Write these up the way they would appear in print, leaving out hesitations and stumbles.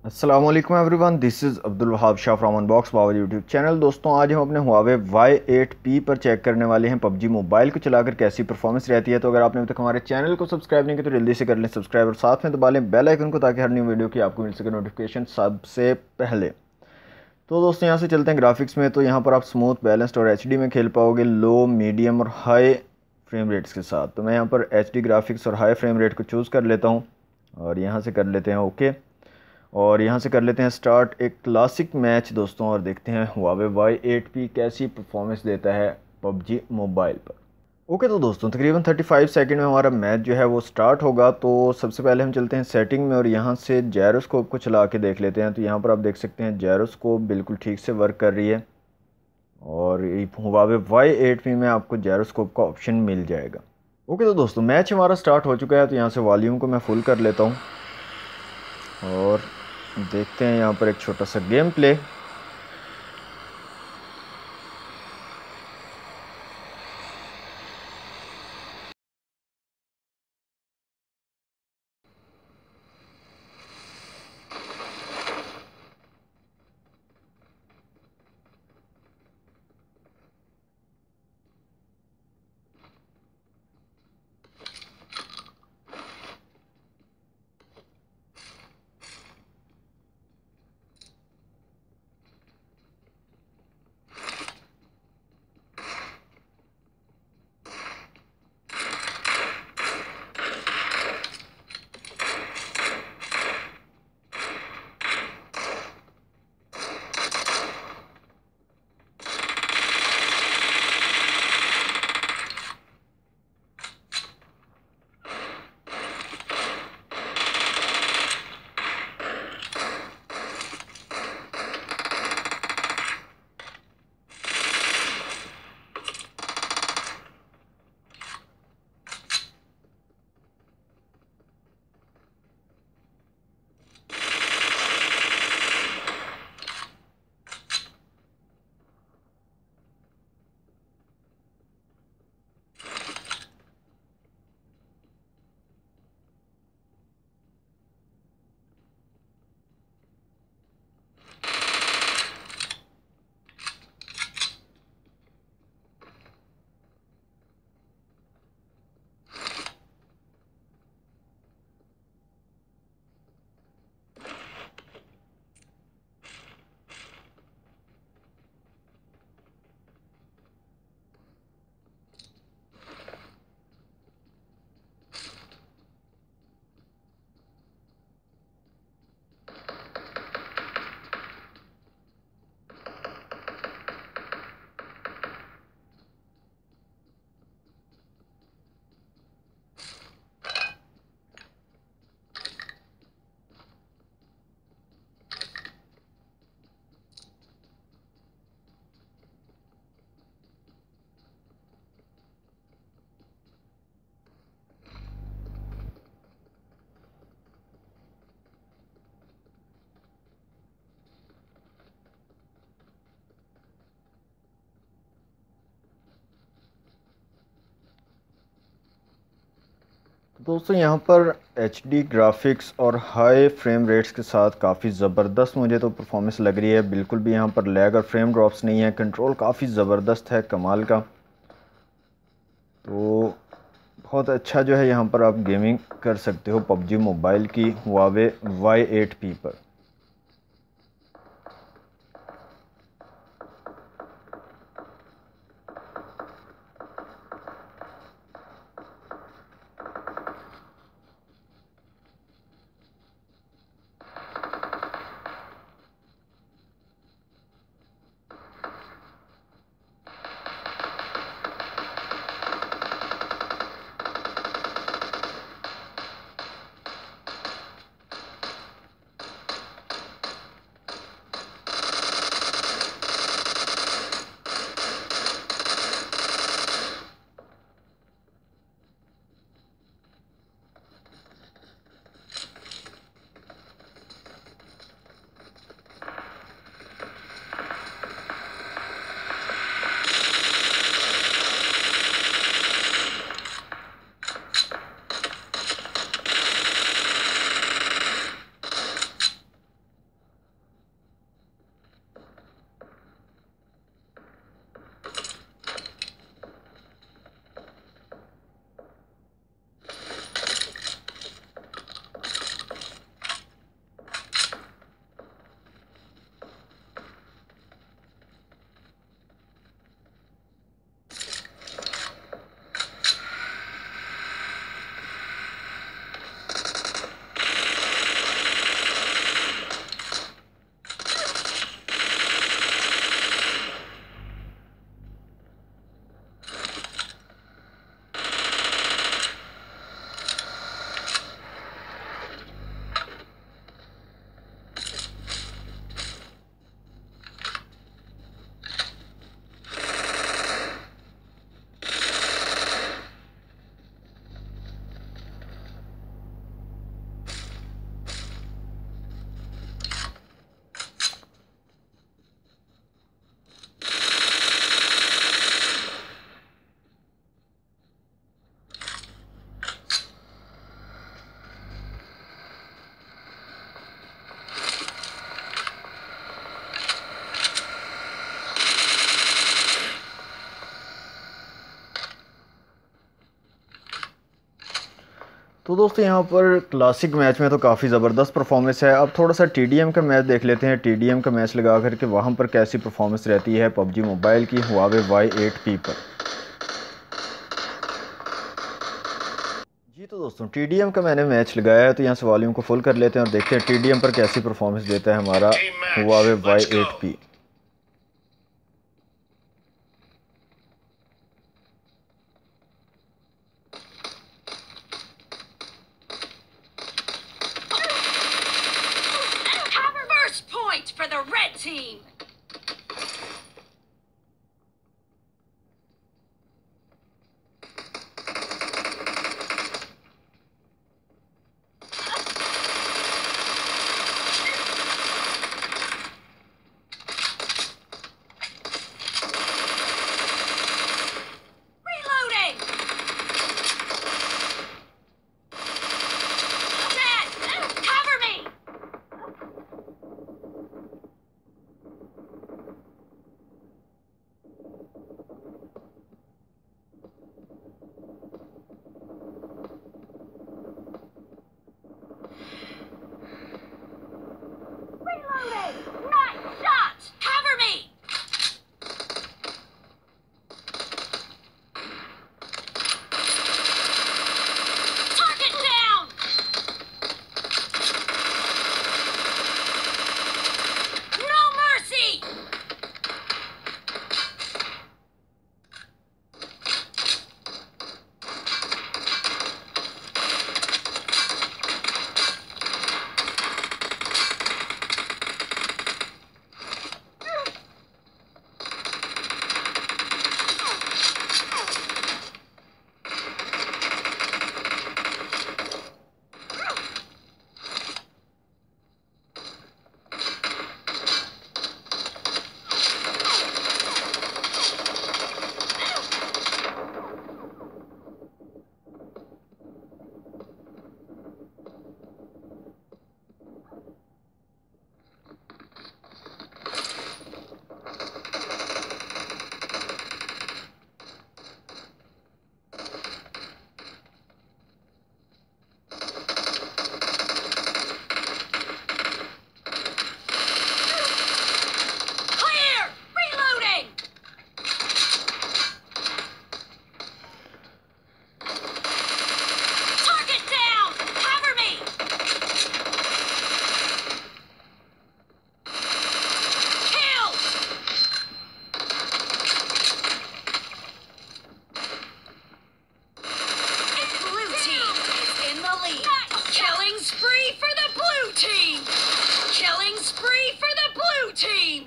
अस्सलाम वालेकुम everyone, this is Abdul Wahab Shah from unbox YouTube channel. दोस्तों, आज हम अपने Huawei Y8p पर चेक करने वाले हैं PUBG मोबाइल को चलाकर कैसी परफॉर्मेंस रहती है। तो अगर आपने अभी तक हमारे चैनल को सब्सक्राइब नहीं किया तो जल्दी से कर लें सब्सक्राइब और साथ में दबा लें बेल आइकन को, ताकि हर न्यू वीडियो की आपको मिल सके नोटिफिकेशन सबसे पहले। तो दोस्तों, यहाँ से चलते हैं ग्राफिक्स में। तो यहाँ पर आप स्मूथ, बैलेंस्ड और HD में खेल पाओगे, लो, मीडियम और हाई फ्रेम रेट्स के साथ। तो मैं यहाँ पर HD ग्राफिक्स और हाई फ्रेम रेट को चूज़ कर लेता हूँ और यहाँ से कर लेते हैं ओके। और यहाँ से कर लेते हैं स्टार्ट एक क्लासिक मैच दोस्तों, और देखते हैं Huawei Y8p कैसी परफॉर्मेंस देता है PUBG मोबाइल पर। ओके, तो दोस्तों तकरीबन 35 सेकंड में हमारा मैच जो है वो स्टार्ट होगा। तो सबसे पहले हम चलते हैं सेटिंग में और यहाँ से जायरोस्कोप को चला के देख लेते हैं। तो यहाँ पर आप देख सकते हैं जायरोस्कोप बिल्कुल ठीक से वर्क कर रही है और Huawei Y8p में आपको जायरोस्कोप का ऑप्शन मिल जाएगा। ओके, तो दोस्तों मैच हमारा स्टार्ट हो चुका है। तो यहाँ से वॉल्यूम को मैं फुल कर लेता हूँ और देखते हैं यहाँ पर एक छोटा सा गेम प्ले। दोस्तों यहाँ पर HD ग्राफिक्स और हाई फ्रेम रेट्स के साथ काफ़ी ज़बरदस्त मुझे तो परफॉर्मेंस लग रही है। बिल्कुल भी यहाँ पर लैग और फ्रेम ड्रॉप्स नहीं है, कंट्रोल काफ़ी ज़बरदस्त है, कमाल का। तो बहुत अच्छा जो है यहाँ पर आप गेमिंग कर सकते हो PUBG मोबाइल की Huawei Y8p पर। तो दोस्तों यहाँ पर क्लासिक मैच में तो काफ़ी ज़बरदस्त परफॉर्मेंस है। अब थोड़ा सा टीडीएम का मैच देख लेते हैं। टीडीएम का मैच लगा करके वहाँ पर कैसी परफॉर्मेंस रहती है पबजी मोबाइल की Huawei Y8p पर। जी तो दोस्तों टीडीएम का मैंने मैच लगाया है, तो यहाँ से वॉल्यूम को फुल कर लेते हैं और देखते हैं टीडीएम पर कैसी परफॉर्मेंस देता है हमारा Huawei Y8p। For the red team. Reloading. Dad, cover me. Nice shot! Cover me! Target down! No mercy! Killing spree for the blue team!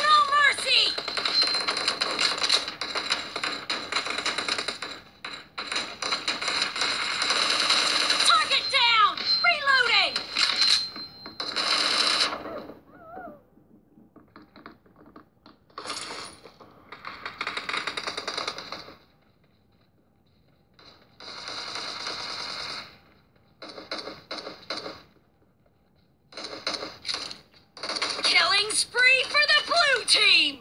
No mercy! Target down! Reloading! Spree for the blue team!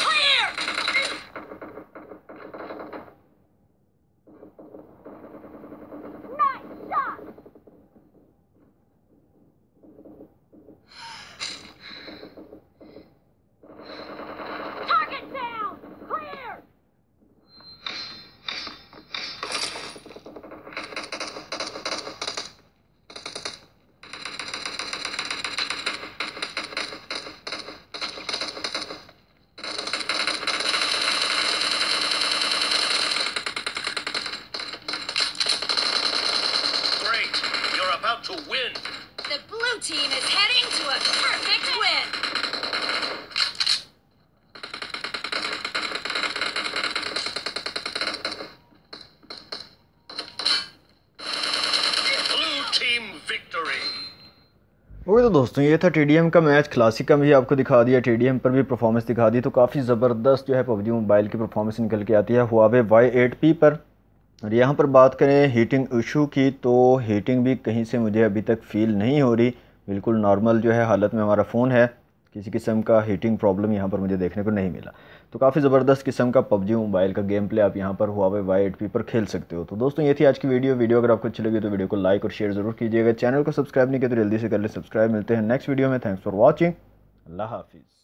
Clear! Nice shot! To win. The blue team is heading to a perfect win. Blue team victory. Okay तो दोस्तों ये था TDM का match. Classic का भी आपको दिखा दिया, टीडीएम पर भी परफॉर्मेंस दिखा दी। तो काफ़ी ज़बरदस्त जो है पबजी मोबाइल की परफॉर्मेंस निकल के आती है Huawei Y8p पर। और यहाँ पर बात करें हीटिंग इशू की, तो हीटिंग भी कहीं से मुझे अभी तक फ़ील नहीं हो रही। बिल्कुल नॉर्मल जो है हालत में हमारा फ़ोन है, किसी किस्म का हीटिंग प्रॉब्लम यहाँ पर मुझे देखने को नहीं मिला। तो काफ़ी ज़बरदस्त किस्म का पबजी मोबाइल का गेम प्ले आप यहाँ पर Huawei Y8p पर खेल सकते हो। तो दोस्तों ये थी आज की वीडियो अगर आपको अच्छी लगी तो वीडियो को लाइक और शेयर ज़रूर कीजिएगा। चैनल को सब्सक्राइब नहीं किया तो जल्दी से कर ले सब्सक्राइब। मिलते हैं नेक्स्ट वीडियो में। Thanks for watching. अल्लाह हाफिज़।